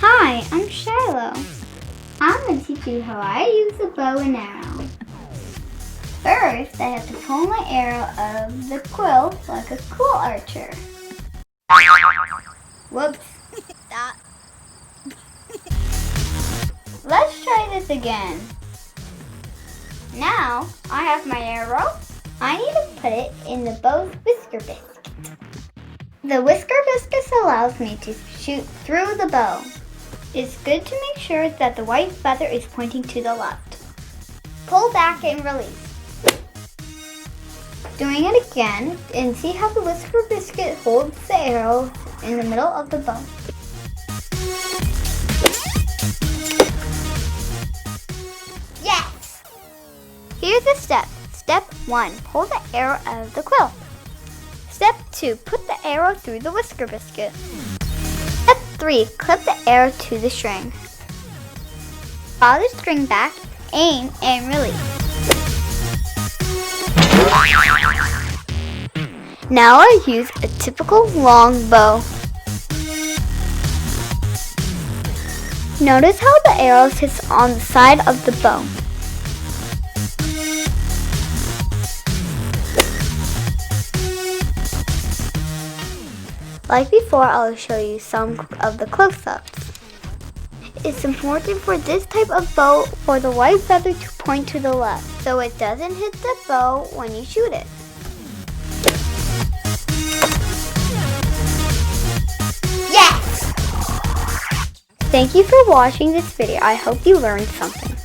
Hi, I'm Shiloh. I'm going to teach you how I use a bow and arrow. First, I have to pull my arrow of the quill like a cool archer. Whoops. Let's try this again. Now, I have my arrow. I need to put it in the bow's Whisker Biscuit. The Whisker Biscuit allows me to shoot through the bow. It's good to make sure that the white feather is pointing to the left. Pull back and release. Doing it again, and see how the Whisker Biscuit holds the arrow in the middle of the bow. Yes! Here's the step. Step 1, pull the arrow out of the quill. Step 2, put the arrow through the Whisker Biscuit. Step 3, clip the arrow to the string. Draw the string back, aim, and release. Now I use a typical long bow. Notice how the arrow sits on the side of the bow. Like before, I'll show you some of the close-ups. It's important for this type of bow for the white feather to point to the left, so it doesn't hit the bow when you shoot it. Yes! Thank you for watching this video. I hope you learned something.